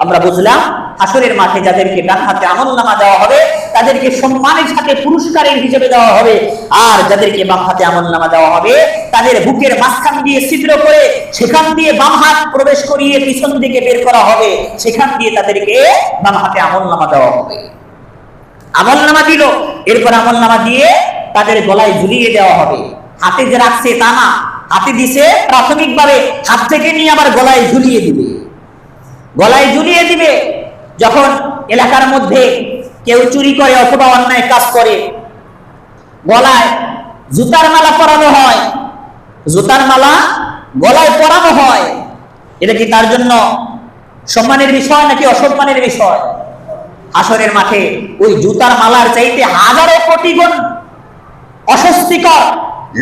আমরা বুঝলাম হাসরের মাঠে যাদেরকে ডান হাতে আমলনামা দেওয়া হবে তাদেরকে সম্মানের সাথে পুরস্কারের হিসেবে দেওয়া হবে, আর যাদেরকে বাম হাতে আমলনামা দেওয়া হবে তাদের বুকের মাঝখান দিয়ে ছিদ্র করে সেখান দিয়ে বাম হাত প্রবেশ করিয়ে পিছন দিকে বের করা হবে, সেখান দিয়ে তাদেরকে বাম হাতে আমলনামা দেওয়া হবে। আমলনামা দিল, এরপর আমলনামা দিয়ে তাদের গলায় ঝুলিয়ে দেওয়া হবে। হাতে যে রাখছে তা না, হাতে দিছে প্রাথমিকভাবে, হাত থেকে নিয়ে আবার গলায় ঝুলিয়ে দিবে। গলায় ঝুলিয়ে দিবে যখন এলাকার মধ্যে কেউ চুরি করে অথবা অন্যায় কাজ করে, গলায় জুতার মালা পরানো হয়, জুতার মালা গলায় পরানো হয়। এটা কি তার জন্য সম্মানের বিষয় নাকি অসম্মানের বিষয়? হাসরের মাঠে ওই জুতার মালার চাইতে হাজারো কোটি গুণ অস্বস্তিকর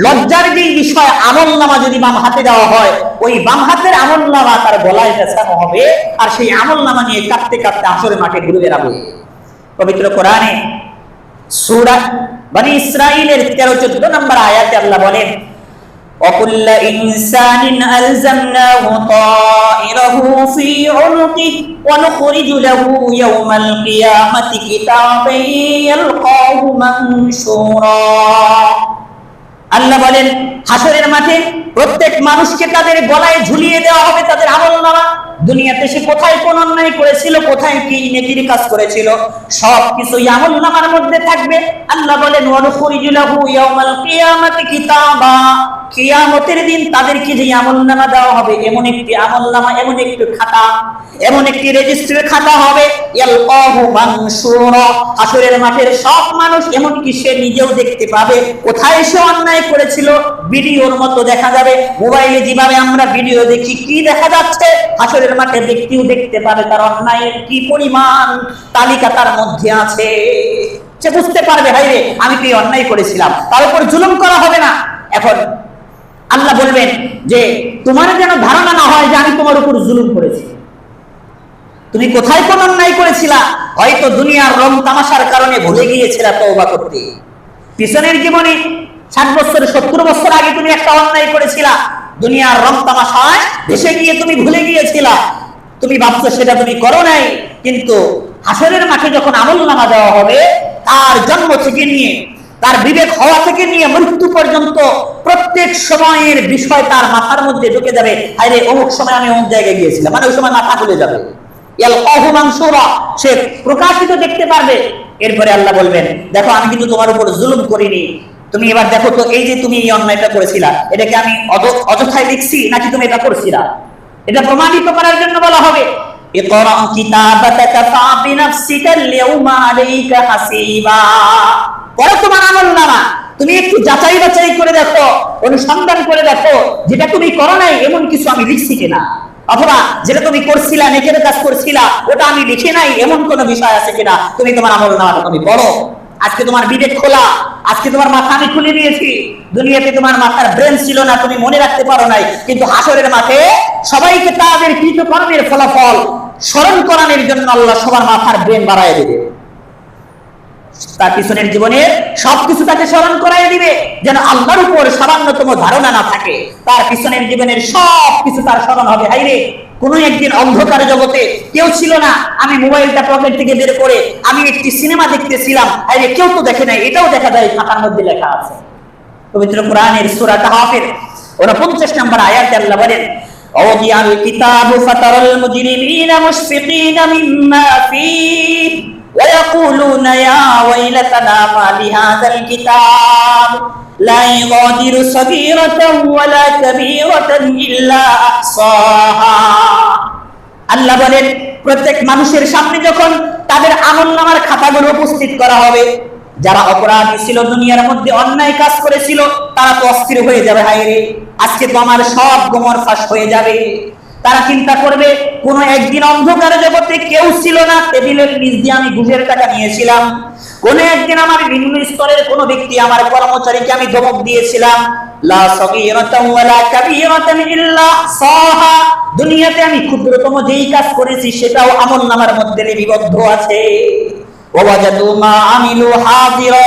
লজ্জার যে বিষয় আমলনামা যদি বাম হাতে দেওয়া হয়, ওই বাম হাতের আমলনামা তার গলায় পেঁচানো হবে, আর সেই আমলনামা নিয়ে কাঁদতে কাঁদতে হাসরের মাঠে ঘুরে বেড়াবে। পবিত্র কোরআনে সূরা বনী ইসরাঈলের 13-14 নম্বর আয়াতে আল্লাহ বলেন, وَكُلَّ إِنسَانٍ أَلْزَمْنَاهُ طَائِرَهُ فِي عُنُقِهِ وَنُخْرِجُ لَهُ يَوْمَ الْقِيَامَةِ كِتَابًا يَلْقَاهُ مَنشُورًا। আল্লাহ বলেন হাসরের মাঠে প্রত্যেক মানুষকে তাদের গলায় ঝুলিয়ে দেওয়া হবে তাদের আমলনামা। দুনিয়াতে সে কোথায় কোন অন্যায় করেছিল, কোথায় কি নেকির কাজ করেছিল, সবকিছু আমলনামার মধ্যে থাকবে। আল্লাহ বলেন ওয়ানুখরিজু লাহু ইয়াউমাল কিয়ামাতি কিতাবা, কিয়ামতের দিন তাদেরকে যে আমলনামা দেওয়া হবে এমন একটি আমলনামা, এমন একটি খাতা, এমন একটি রেজিস্ট্রির খাতা হবে, ইয়ালকাহু মানশুরা। হাসরের মাঠের সব মানুষ, এমনকি সে নিজেও দেখতে পাবে কোথায় সে অন্যায় করেছিল, ভিডিওর মতো দেখা যাবে। মোবাইলে যেভাবে আমরা ভিডিও দেখি কি দেখা যাচ্ছে, হাসরের মাঠে ব্যক্তিও দেখতে পাবে তার অন্যায়ের কি পরিমাণ তালিকা তার মধ্যে আছে। সে বুঝতে পারবে হায় রে আমি কি অন্যায় করেছিলাম, তার উপর জুলুম করা হবে না। এখন আল্লাহ বলবেন যে তোমার যেন ধারণা না হয় যে আমি তোমার উপর জুলুম করেছি। তুমি কোথায় কোন অন্যায় করেছিলা, হয়তো দুনিয়ার রং তামাশার কারণে ভুলে গিয়েছিলা তওবা করতে। পিছনের জীবনে 60 বছর 70 বছর আগে তুমি একটা অন্যায় করেছিলা, দুনিয়ার রং তামাশায় ভেসে গিয়ে তুমি ভুলে গিয়েছিলা, তুমি ভাবছো সেটা তুমি করো নাই। কিন্তু হাসরের মাঠে যখন আমলনামা দেওয়া হবে, তার জন্ম থেকে নিয়ে তার বিবেক হওয়া থেকে নিয়ে মৃত্যু পর্যন্ত প্রত্যেক সময়ের বিষয় তার মাথার মধ্যে ঢুকে যাবে। আরে অমুক সময় আমি অমুক জায়গায় গিয়েছিলাম, মানে ওই সময় মাথা খুলে যাবে, ইয়ালকাহু মানশুরা, সে প্রকাশিত দেখতে পারবে। এরপরে আল্লাহ বলবেন দেখো আমি কিন্তু তোমার উপর জুলুম করিনি, তুমি এবার দেখো তো এই যে তুমি এই অন্যায়টা করেছিলা এটাকে আমি অযথায় লিখছি নাকি তুমি এটা করছিলা, এটা প্রমাণিত করার জন্য বলা হবে ইকরা কিতাবাকা কাফা বিনাফসিকা আল-ইয়াওমা আলাইকা হাসিবা। পড়ো তোমার আমলনামা, তুমি একটু যাচাই বাছাই করে দেখো, অনুসন্ধান করে দেখো যেটা তুমি করো নাই এমন কিছু আমি লিখছি কিনা, অথবা যেটা তুমি করছিলা নেকের কাজ করছিলা ওটা আমি লিখে নাই এমন কোন বিষয় আছে কিনা। তুমি তোমার আমলনামাটা তুমি পড়ো। আজকে তোমার বিবেক খোলা, আজকে তোমার মাথা আমি খুলে দিয়েছি। দুনিয়াতে তোমার মাথার ব্রেন ছিল না, তুমি মনে রাখতে পারো নাই, কিন্তু হাসরের মাঠে সবাইকে তাদের কৃতকর্মের ফলাফল স্মরণ করানোর জন্য আল্লাহ সবার মাথার ব্রেন বাড়ায় দেবে। তার পিছনের জীবনের সবকিছু তাকে স্মরণ করাই দিবে, যেন আল্লাহর উপর সামান্যতম ধারণা না থাকে। তার পিছনের জীবনের সবকিছু তার স্মরণ হবে। হাইরে কোন একদিন অন্ধকার জগতে কেউ ছিল না, আমি মোবাইলটা পকেট থেকে বের করে আমি একটি সিনেমা দেখতেছিলাম, হাইরে কেউ তো দেখে নাই, এটাও দেখা যায় খাতার মধ্যে লেখা আছে। পবিত্র কোরআনের সূরা কাহফের 49 নম্বর আয়াতে আল্লাহ বলেন ওয়াদিয়াল কিতাবু ফাতারাল মুজরিমিনা মুশফিকিনা মিম্মা ফীহি ويقولون يا ويلتنا ما لهذا الكتاب لا يغادر صغيرة ولا كبيرة إلا أحصاها। আল্লাহ বলেন প্রত্যেক মানুষের সামনে যখন তাদের আমলনামার খাতাগুলো উপস্থিত করা হবে, যারা অপরাধী ছিল দুনিয়ার মধ্যে অন্যায় কাজ করেছিল তারা তো অস্থির হয়ে যাবে, হায় রে আজকে তো আমার সব গোমর ফাঁস হয়ে যাবে। তারা চিন্তা করবে কোন একদিন অন্ধকার জগতে কেউ ছিল না, টেবিলের নিচ দিয়ে আমি ঘুষের টাকা নিয়েছিলাম, কোন একদিন আমার নিম্ন স্তরের কোন ব্যক্তি আমার কর্মচারীকে আমি ধমক দিয়েছিলাম, লা সাগীরাতান ওয়ালা কাবীরাতান ইল্লা সাহা, দুনিয়াতে আমি ক্ষুদ্রতম যেই কাজ করেছি সেটাও আমলনামার মধ্যে লিপিবদ্ধ আছে। ওয়াজাদু মা আমিলু হাযিরা।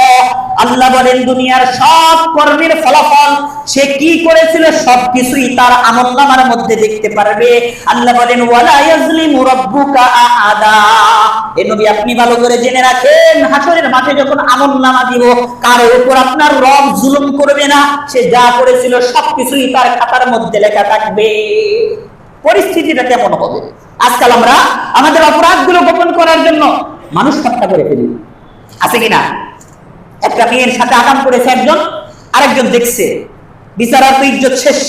আল্লাহ বলেন দুনিয়ার সব কর্মের ফলাফল সে কি করেছিল সবকিছুই তার আমলনামার মধ্যে দেখতে পারবে। আল্লাহ বলেন ওয়ালা ইয়াজলিমু রাব্বুকা আহাদা। এ নবী আপনি ভালো করে জেনে রাখেন, হাসরের মাঠে যখন আমলনামা দিব কার উপর আপনার রব জুলুম করবে না, সে যা করেছিল সবকিছুই তার খাতার মধ্যে লেখা থাকবে। পরিস্থিতিটা কেমন হবে? আজকাল আমরা আমাদের অপরাধগুলো গোপন করার জন্য মানুষ হত্যা করে ফেলি, আছে কিনা? একটা মেয়ের সাথে আকাম করেছে একজন, আরেকজন দেখছে, বিচারার তো ইজ্জত শেষ,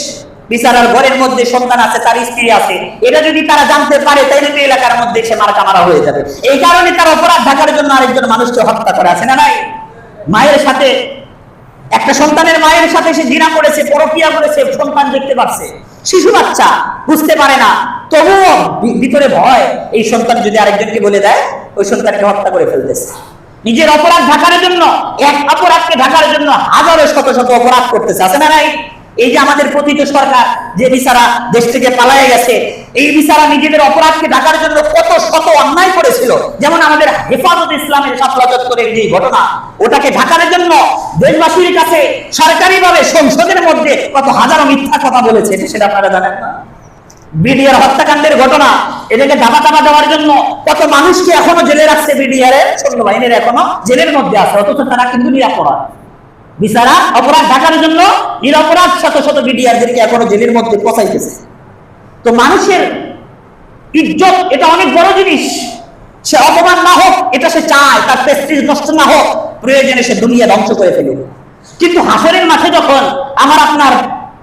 বিচারার ঘরের মধ্যে সন্তান আছে, তার স্ত্রী আছে, এটা যদি তারা জানতে পারে তাহলে তো এলাকার মধ্যে সে মারা কামারা হয়ে যাবে। এই কারণে তার অপরাধ ঢাকার জন্য আরেকজন মানুষকে হত্যা করে, আছে না নাই? মায়ের সাথে, একটা সন্তানের মায়ের সাথে সে জিনা করেছে, পরকিয়া করেছে, সন্তান দেখতে পাচ্ছে, শিশু বাচ্চা বুঝতে পারে না, তবুও ভিতরে ভয়, এই সন্তান যদি আরেকজনকে বলে দেয় ওই সন্তানকে হত্যা করে ফেলতেছে। নিজের অপরাধ ঢাকার জন্য, এক অপরাধকে ঢাকার জন্য হাজারো শত শত অপরাধ করতেছে, আছে না নাই? এই যে আমাদের পতিত সরকার যে বিচারা দেশ থেকে পালায়ে গেছে, এই বিচারা নিজেদের অপরাধকে ঢাকার জন্য কত শত অন্যায় করেছিল। যেমন আমাদের হেফাজত ইসলামের শাপলা চত্বরের যে ঘটনা, ওটাকে ঢাকার জন্য দেশবাসীর কাছে সরকারিভাবে সংসদের মধ্যে কত হাজারো মিথ্যা কথা বলেছে, সেটা আপনারা জানেন না? বিডিআর হত্যাকাণ্ডের ঘটনা, এটাকে ধাপা চাপা দেওয়ার জন্য কত মানুষকে এখনো জেলে রাখছে, বিডিআর এর সৈন্যবাহিনীর এখনো জেলের মধ্যে আছে, অথচ তারা কিন্তু নিরাপরাধ। বিচারা অপরাধ ঢাকার জন্য নিরপরাধ শত শত বিডিআরদেরকে এখনো জেলের মধ্যে পচাইতেছে। তো মানুষের ইজ্জত এটা অনেক বড় জিনিস, সে অপমান না হোক এটা সে চায়, তার প্রেস্টিজ নষ্ট না হোক, প্রয়োজনে সে দুনিয়া ধ্বংস করে ফেলুক। কিন্তু হাসরের মাঠে যখন আমার আপনার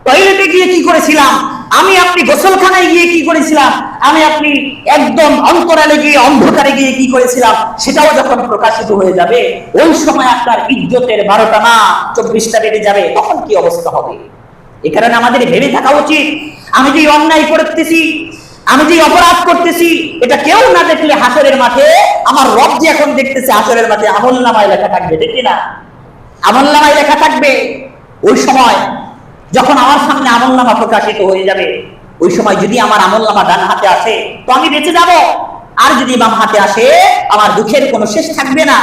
টয়লেটে গিয়ে কি করেছিলাম, আমি আপনি গোসলখানায় গিয়ে কি করেছিলাম, আমি আপনি একদম অন্তরালে গিয়ে অন্ধকারে গিয়ে কি করেছিলাম, সেটাও যখন প্রকাশিত হয়ে যাবে, ওই সময় আপনার ইজ্জতের 12টা না 24টা বেড়ে যাবে, তখন কি অবস্থা হবে? এ কারণে আমাদের ভেবে থাকা উচিত, আমি যে অন্যায় করতেছি, আমি যে অপরাধ করতেছি, এটা কেউ না দেখলে হাসরের মাঠে আমার রব যে এখন দেখতেছে, হাসরের মাঠে আমলনামায় লেখা থাকবে, দেখি না? আমলনামায় লেখা থাকবে। ওই সময় যখন আমার সামনে আমলনামা প্রকাশিত হয়ে যাবে, ওই সময় যদি আমার আমলনামা ডান হাতে আসে তো আমি বেঁচে যাব, আর যদি বাম হাতে আসে আমার দুঃখের কোনো শেষ থাকবে না।